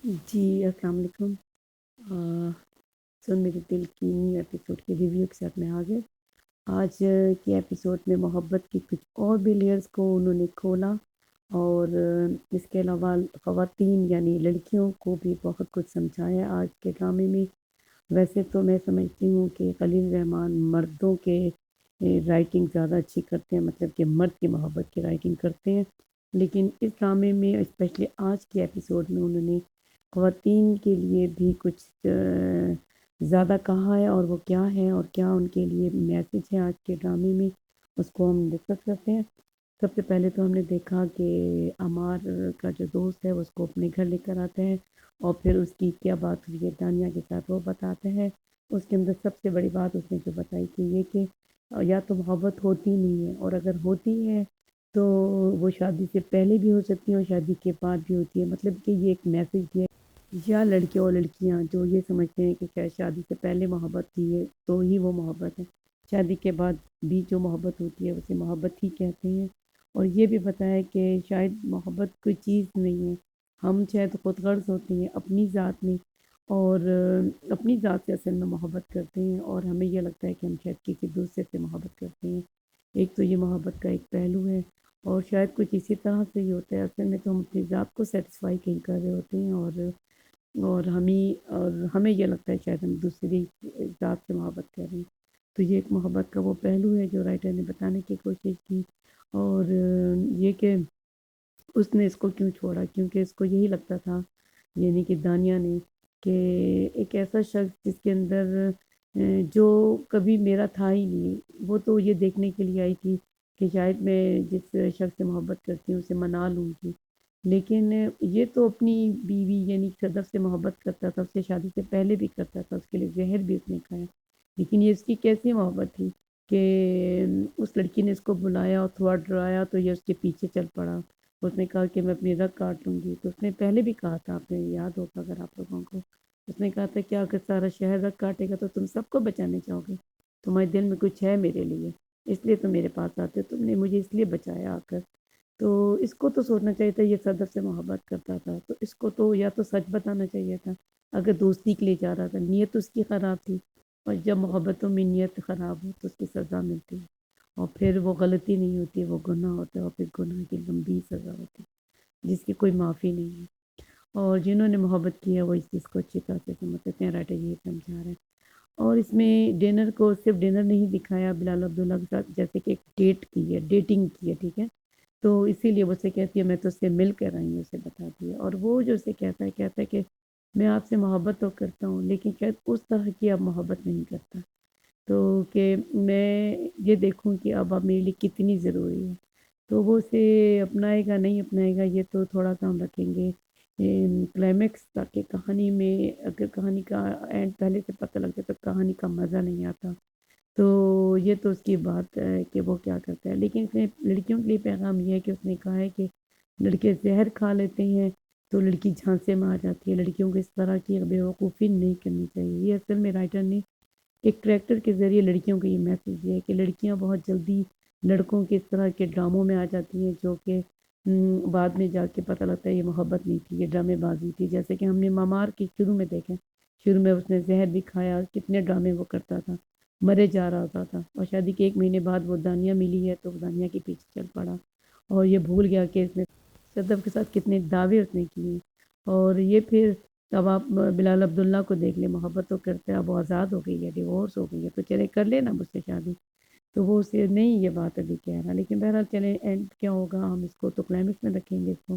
جی السلام علیکم۔ سن میرے دل کی نیو ایپیسوڈ کے ریویو کے ساتھ میں حاضر۔ آج کے ایپیسوڈ میں محبت کی کچھ اور بھی لیئرز کو انہوں نے کھولا، اور اس کے علاوہ خواتین یعنی لڑکیوں کو بھی بہت کچھ سمجھایا آج کے ڈرامے میں۔ ویسے تو میں سمجھتی ہوں کہ خلیل رحمان مردوں کے رائٹنگ زیادہ اچھی کرتے ہیں، مطلب کہ مرد کی محبت کی رائٹنگ کرتے ہیں، لیکن اس ڈرامے میں اسپیشلی آج کے ایپیسوڈ میں انہوں نے خواتین کے لیے بھی کچھ زیادہ کہا ہے، اور وہ کیا ہے اور کیا ان کے لیے میسج ہے آج کے ڈرامے میں، اس کو ہم ڈسکس کرتے ہیں۔ سب سے پہلے تو ہم نے دیکھا کہ عمار کا جو دوست ہے وہ اس کو اپنے گھر لے کر آتا ہے، اور پھر اس کی کیا بات ہوئی ہے دانیہ کے ساتھ وہ بتاتا ہے۔ اس کے اندر سب سے بڑی بات اس نے جو بتائی کہ یہ کہ یا تو محبت ہوتی نہیں ہے، اور اگر ہوتی ہے تو وہ شادی سے پہلے بھی ہو سکتی ہے اور شادی کے بعد بھی ہوتی ہے، مطلب کہ یہ ایک میسج دیا یا لڑکے اور لڑکیاں جو یہ سمجھتے ہیں کہ شاید شادی سے پہلے محبت تھی ہے تو ہی وہ محبت ہے، شادی کے بعد بھی جو محبت ہوتی ہے اسے محبت ہی کہتے ہیں۔ اور یہ بھی بتایا کہ شاید محبت کوئی چیز نہیں ہے، ہم شاید خود غرض ہوتے ہیں اپنی ذات میں، اور اپنی ذات سے اصل میں محبت کرتے ہیں، اور ہمیں یہ لگتا ہے کہ ہم شاید کسی دوسرے سے محبت کرتے ہیں۔ ایک تو یہ محبت کا ایک پہلو ہے، اور شاید کچھ اسی طرح سے ہی ہوتا ہے، اصل میں تو ہم اپنی ذات کو سیٹسفائی کہیں کر رہے ہوتے ہیں، اور ہمیں یہ لگتا ہے شاید ہم دوسری ذات سے محبت کر رہے ہیں۔ تو یہ ایک محبت کا وہ پہلو ہے جو رائٹر نے بتانے کی کوشش کی، اور یہ کہ اس نے اس کو کیوں چھوڑا، کیونکہ اس کو یہی لگتا تھا، یعنی کہ دانیہ نے، کہ ایک ایسا شخص جس کے اندر جو کبھی میرا تھا ہی نہیں، وہ تو یہ دیکھنے کے لیے آئی تھی کہ شاید میں جس شخص سے محبت کرتی ہوں اسے منا لوں گی، لیکن یہ تو اپنی بیوی یعنی صدف سے محبت کرتا تھا، اس سے شادی سے پہلے بھی کرتا تھا، اس کے لیے زہر بھی اس نے کھایا، لیکن یہ اس کی کیسی محبت تھی کہ اس لڑکی نے اس کو بلایا اور تھوڑا ڈرایا تو یہ اس کے پیچھے چل پڑا۔ اس نے کہا کہ میں اپنی رگ کاٹ لوں گی، تو اس نے پہلے بھی کہا تھا، آپ نے یاد ہوگا اگر آپ لوگوں کو، اس نے کہا تھا کہ اگر سارا شہر رگ کاٹے گا تو تم سب کو بچانے چاہو گے، تمہارے دل میں کچھ ہے میرے لیے، اس لیے تم میرے پاس آتے، تم نے مجھے اس لیے بچایا آ کر۔ تو اس کو تو سوچنا چاہیے تھا یہ صدف سے محبت کرتا تھا، تو اس کو تو یا تو سچ بتانا چاہیے تھا، اگر دوستی کے لیے جا رہا تھا، نیت اس کی خراب تھی، اور جب محبتوں میں نیت خراب ہو تو اس کی سزا ملتی ہے، اور پھر وہ غلطی نہیں ہوتی، وہ گناہ ہوتا ہے، اور پھر گناہ کی لمبی سزا ہوتی ہے جس کی کوئی معافی نہیں ہے۔ اور جنہوں نے محبت کی ہے وہ اس چیز کو اچھی طرح سے سمجھتے ہیں، رائٹر یہی سمجھا رہے ہیں۔ اور اس میں ڈنر کو صرف ڈنر نہیں دکھایا بلال عبداللہ کے ساتھ، جیسے کہ ایک ڈیٹ کی ہے، ڈیٹنگ کی ہے، ٹھیک ہے، تو اسی لیے وہ اسے کہتی ہے میں تو اس سے مل کر آئی ہوں، اسے بتاتی ہے، اور وہ جو اسے کہتا ہے کہ میں آپ سے محبت تو کرتا ہوں لیکن شاید اس طرح کی اب محبت نہیں کرتا، تو کہ میں یہ دیکھوں کہ اب میرے لیے کتنی ضروری ہے، تو وہ اسے اپنائے گا نہیں اپنائے گا یہ تو تھوڑا سا ہم رکھیں گے کلائمیکس، تاکہ کہانی میں اگر کہانی کا اینڈ پہلے سے پتہ لگ جائے تو کہانی کا مزہ نہیں آتا، تو یہ تو اس کی بات ہے کہ وہ کیا کرتا ہے، لیکن اس نے لڑکیوں کے لیے پیغام یہ ہے کہ اس نے کہا ہے کہ لڑکے زہر کھا لیتے ہیں تو لڑکی جھانسے میں آ جاتی ہے، لڑکیوں کو اس طرح کی بیوقوفی نہیں کرنی چاہیے۔ یہ اصل میں رائٹر نے ایک کریکٹر کے ذریعے لڑکیوں کو یہ میسج دیا ہے کہ لڑکیاں بہت جلدی لڑکوں کے اس طرح کے ڈراموں میں آ جاتی ہیں جو کہ بعد میں جا کے پتہ لگتا ہے یہ محبت نہیں تھی، یہ ڈرامے بازی تھی، جیسے کہ ہم نے مامار کے شروع میں دیکھیں، شروع میں اس نے زہر بھی کھایا، کتنے ڈرامے وہ کرتا تھا، مرے جا رہا ہوتا تھا، اور شادی کے 1 مہینے بعد وہ دانیہ ملی ہے تو وہ دانیہ کے پیچھے چل پڑا، اور یہ بھول گیا کہ اس نے صدف کے ساتھ کتنے دعوے اس نے کیے، اور یہ پھر اب آپ بلال عبداللہ کو دیکھ لیں، محبت تو کرتے اب وہ آزاد ہو گئی ہے، ڈیورس ہو گئی ہے، تو چلے کر لینا مجھ سے شادی، تو وہ اسے نہیں یہ بات ابھی کہہ رہا، لیکن بہرحال چلے اینڈ کیا ہوگا ہم اس کو تو کلائمیکس میں رکھیں گے اس کو۔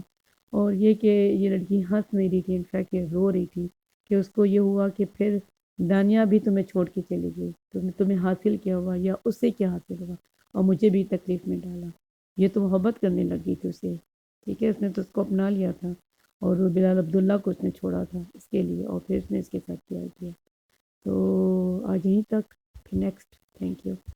اور یہ کہ یہ لڑکی ہنس نہیں رہی تھی، انفیکٹ یہ رو رہی تھی کہ اس کو یہ ہوا کہ پھر دانیہ بھی تمہیں چھوڑ کے چلی گئی، تمہیں حاصل کیا ہوا یا اس سے کیا حاصل ہوا، اور مجھے بھی تکلیف میں ڈالا، یہ تو محبت کرنے لگی تھی اسے، ٹھیک ہے، اس نے تو اس کو اپنا لیا تھا، اور بلال عبداللہ کو اس نے چھوڑا تھا اس کے لیے، اور پھر اس نے اس کے ساتھ کیا، تو آج یہیں تک، نیکسٹ، تھینک یو۔